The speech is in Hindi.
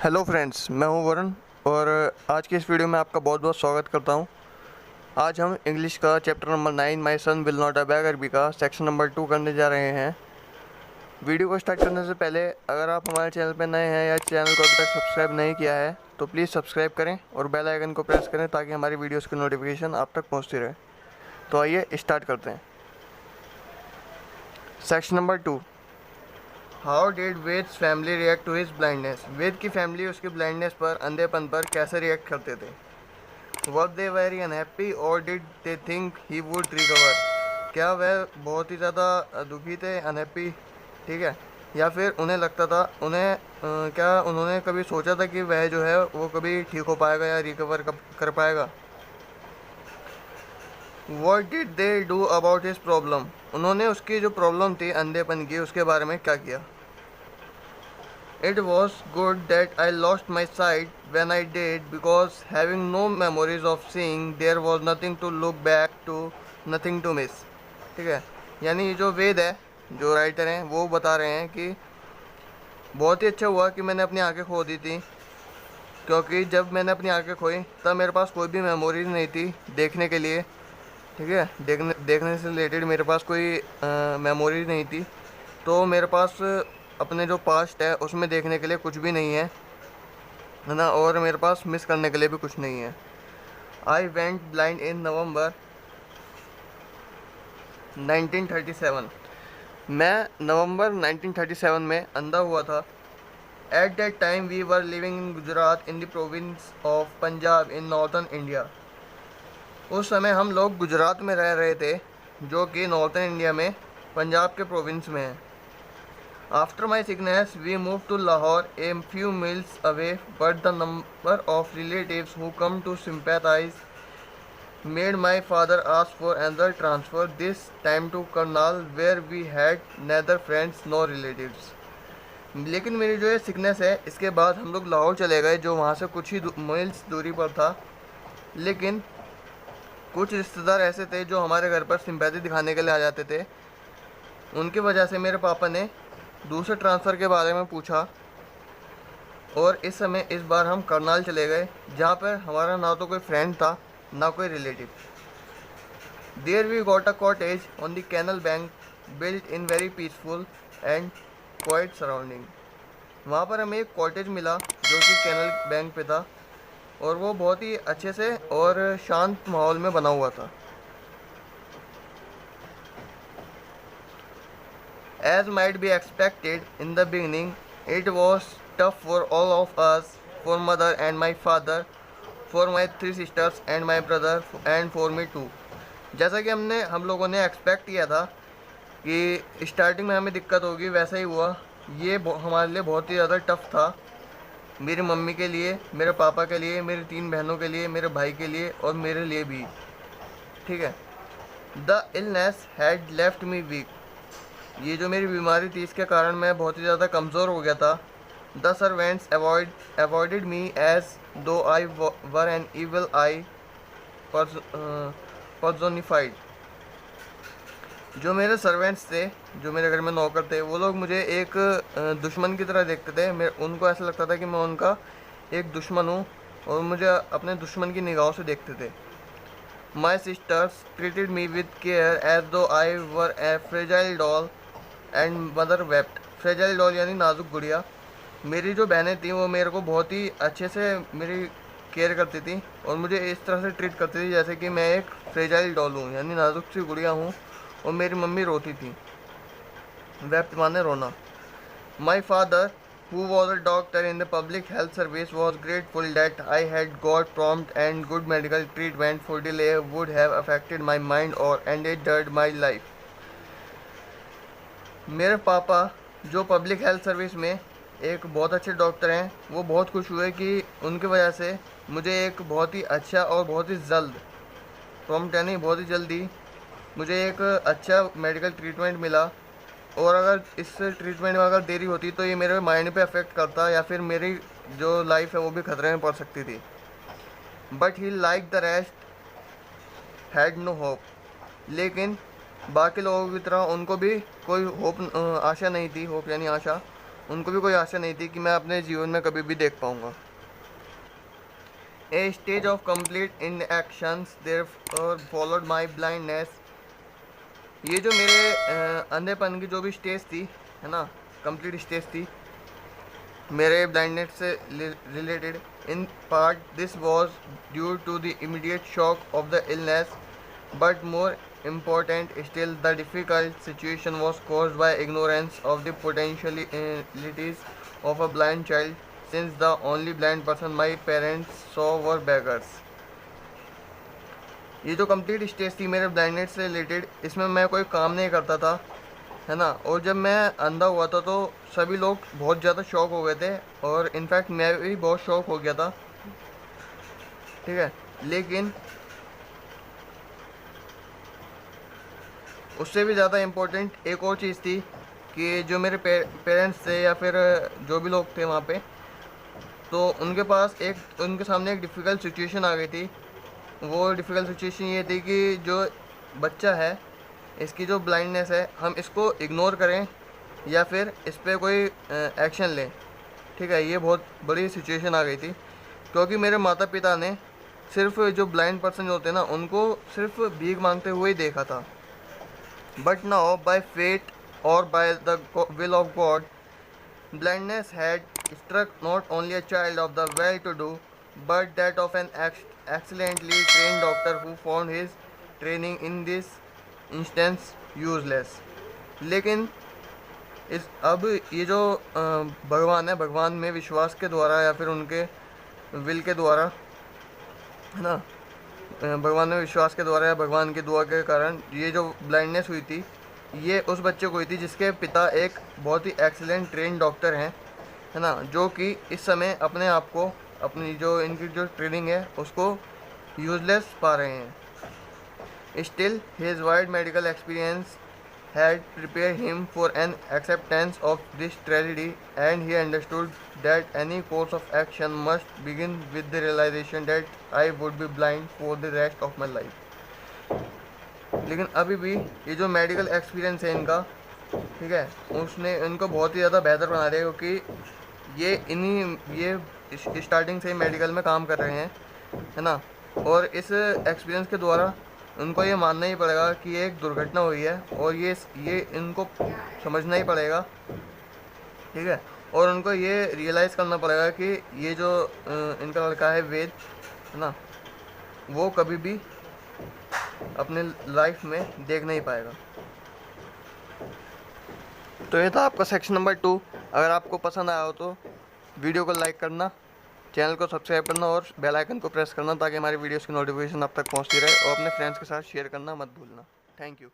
हेलो फ्रेंड्स, मैं हूं वरुण और आज की इस वीडियो में आपका बहुत बहुत स्वागत करता हूं। आज हम इंग्लिश का chapter number 9 my son will not अबे अरबी का सेक्शन नंबर 2 करने जा रहे हैं। वीडियो को स्टार्ट करने से पहले अगर आप हमारे चैनल पर नए हैं या चैनल को अभी तक सब्सक्राइब नहीं किया है तो प्लीज़ सब्सक्राइब करें और बेल आइकन को प्रेस करें ताकि हमारी वीडियोज़ की नोटिफिकेशन आप तक पहुँचती रहे। तो आइए स्टार्ट करते हैं। Section number 2, how did Ved's family react to his blindness. Ved की फैमिली उसकी ब्लाइंडनेस पर, अंधेपन पर कैसे रिएक्ट करते थे। वर दे वेरी अनहैप्पी और did they think he would recover. क्या वह बहुत ही ज़्यादा दुखी थे, अनहैप्पी, ठीक है, या फिर उन्हें लगता था क्या उन्होंने कभी सोचा था कि वह जो है वो कभी ठीक हो पाएगा या रिकवर कर पाएगा। What did they do about his problem. उन्होंने उसकी जो प्रॉब्लम थी अंधेपन की, उसके बारे में क्या किया। It was good that I lost my sight when I did, because having no memories of seeing, there was nothing to look back to, nothing to miss। ठीक है, यानी जो वेद है, जो राइटर हैं, वो बता रहे हैं कि बहुत ही अच्छा हुआ कि मैंने अपनी आंखें खो दी थी, क्योंकि जब मैंने अपनी आंखें खोई तब मेरे पास कोई भी मेमोरीज नहीं थी देखने के लिए। ठीक है, देखने से रिलेटेड मेरे पास कोई मेमोरीज नहीं थी, तो मेरे पास अपने जो पास्ट है उसमें देखने के लिए कुछ भी नहीं है ना, और मेरे पास मिस करने के लिए भी कुछ नहीं है। I went blind in November 1937। मैं नवंबर 1937 में अंधा हुआ था। At that time we were living in Gujarat in the province of Punjab in northern India. उस समय हम लोग गुजरात में रह रहे थे, जो कि नॉर्थन इंडिया में पंजाब के प्रोविंस में है। After my sickness, we moved to Lahore, a few miles away, but the number of relatives who come to sympathize made my father ask for another transfer, this time to Karnal, where we had neither friends nor relatives। लेकिन मेरी जो ये सिकनेस है, इसके बाद हम लोग लाहौर चले गए, जो वहाँ से कुछ ही मील्स दूरी पर था, लेकिन कुछ रिश्तेदार ऐसे थे जो हमारे घर पर सिंपैथी दिखाने के लिए आ जाते थे। उनकी वजह से मेरे पापा ने दूसरे ट्रांसफ़र के बारे में पूछा, और इस समय इस बार हम करनाल चले गए, जहाँ पर हमारा ना तो कोई फ्रेंड था ना कोई relative. There we got a cottage on the canal bank built in very peaceful and quiet surrounding. वहाँ पर हमें एक कॉटेज मिला जो कि कैनल बैंक पे था, और वो बहुत ही अच्छे से और शांत माहौल में बना हुआ था। As might be expected in the beginning, it was tough for all of us, for mother and my father, for my 3 sisters and my brother, and for me too। जैसा कि हम लोगों ने एक्सपेक्ट किया था कि स्टार्टिंग में हमें दिक्कत होगी, वैसा ही हुआ। ये हमारे लिए बहुत ही ज़्यादा टफ था, मेरी मम्मी के लिए, मेरे पापा के लिए, मेरी 3 बहनों के लिए, मेरे भाई के लिए और मेरे लिए भी। ठीक है। The illness had left me weak. ये जो मेरी बीमारी थी, इसके कारण मैं बहुत ही ज़्यादा कमज़ोर हो गया था। The servants avoided me as though I were an evil eye personified. जो मेरे सर्वेंट्स थे, जो मेरे घर में नौकर थे, वो लोग मुझे एक दुश्मन की तरह देखते थे। उनको ऐसा लगता था कि मैं उनका एक दुश्मन हूँ, और मुझे अपने दुश्मन की निगाहों से देखते थे। My sisters treated me with care as though I were a fragile doll and mother wept. Fragile doll यानी नाजुक गुड़िया। मेरी जो बहनें थीं वो मेरे को बहुत ही अच्छे से मेरी केयर करती थी, और मुझे इस तरह से ट्रीट करती थी जैसे कि मैं एक फ्रेजाइल डॉल हूँ, यानी नाजुक सी गुड़िया हूँ, और मेरी मम्मी रोती थी। वेप्ट माने रोना। My father, who was a doctor in the public health service, was grateful that I had got prompt and good medical treatment, for delay would have affected my mind or endangered my life। मेरे पापा, जो पब्लिक हेल्थ सर्विस में एक बहुत अच्छे डॉक्टर हैं, वो बहुत खुश हुए कि उनकी वजह से मुझे एक बहुत ही अच्छा और बहुत ही जल्द, प्रॉम्प्ट यानी बहुत ही जल्दी, मुझे एक अच्छा मेडिकल ट्रीटमेंट मिला। और अगर इस ट्रीटमेंट में अगर देरी होती तो ये मेरे माइंड पे अफेक्ट करता, या फिर मेरी जो लाइफ है वो भी खतरे में पड़ सकती थी। But he like the rest had no hope. लेकिन बाकी लोगों की तरह उनको भी कोई होप, आशा नहीं थी। होप यानी आशा। उनको भी कोई आशा नहीं थी कि मैं अपने जीवन में कभी भी देख पाऊँगा। A stage of complete in actions there followed my blindness. ये जो मेरे अंधेपन की जो भी स्टेज थी, है ना, कंप्लीट स्टेज थी मेरे ब्लाइंडनेस से related. In part this was due to the immediate shock of the illness, but more important still the difficult situation was caused by ignorance of the potentialities of a blind child, since the only blind person my parents saw were beggars. ये जो कंप्लीट स्टेज थी मेरे ब्लाइंडनेस से रिलेटेड, इसमें मैं कोई काम नहीं करता था, है ना, और जब मैं अंधा हुआ था तो सभी लोग बहुत ज़्यादा शॉक हो गए थे, और इनफैक्ट मैं भी बहुत शॉक हो गया था, ठीक है। लेकिन उससे भी ज़्यादा इम्पोर्टेंट एक और चीज़ थी कि जो मेरे पेरेंट्स थे या फिर जो भी लोग थे वहाँ पे, तो उनके सामने एक डिफ़िकल्ट सिचुएशन आ गई थी। वो डिफ़िकल्ट सिचुएशन ये थी कि जो बच्चा है, इसकी जो ब्लाइंडनेस है, हम इसको इग्नोर करें या फिर इस पर कोई एक्शन लें, ठीक है। ये बहुत बड़ी सिचुएशन आ गई थी, क्योंकि मेरे माता पिता ने सिर्फ जो ब्लाइंड पर्सन होते हैं ना, उनको सिर्फ भीख मांगते हुए ही देखा था। बट नाउ बाय फेट और by the will of God, blindness had struck not only a child of the well-to-do, but that of an excellently trained doctor who found his training in this instance useless. लेकिन अब ये जो भगवान है, भगवान में विश्वास के द्वारा या फिर उनके विल के द्वारा, है ना, भगवान में विश्वास के द्वारा या भगवान की दुआ के कारण ये जो ब्लाइंडनेस हुई थी, ये उस बच्चे को हुई थी जिसके पिता एक बहुत ही एक्सीलेंट ट्रेन डॉक्टर हैं, है ना, जो कि इस समय अपने आप को, अपनी जो इनकी जो ट्रेनिंग है उसको यूजलेस पा रहे हैं। Still his wide medical experience had prepared him for an acceptance of this tragedy, and he understood that any course of action must begin with the realization that I would be blind for the rest of my life. लेकिन अभी भी ये जो मेडिकल एक्सपीरियंस है इनका, ठीक है, उसने इनको बहुत ही ज़्यादा बेहतर बना दिया, क्योंकि ये स्टार्टिंग से ही मेडिकल में काम कर रहे हैं, है ना, और इस एक्सपीरियंस के द्वारा उनको ये मानना ही पड़ेगा कि ये एक दुर्घटना हुई है, और ये इनको समझना ही पड़ेगा, ठीक है, और उनको ये रियलाइज़ करना पड़ेगा कि ये जो इनका लड़का है वेद, है ना, वो कभी भी अपने लाइफ में देख नहीं पाएगा। तो ये था आपका सेक्शन नंबर 2। अगर आपको पसंद आया हो तो वीडियो को लाइक करना, चैनल को सब्सक्राइब करना और बेल आइकन को प्रेस करना, ताकि हमारी वीडियोस की नोटिफिकेशन आप तक पहुंचती रहे, और अपने फ्रेंड्स के साथ शेयर करना मत भूलना। Thank you.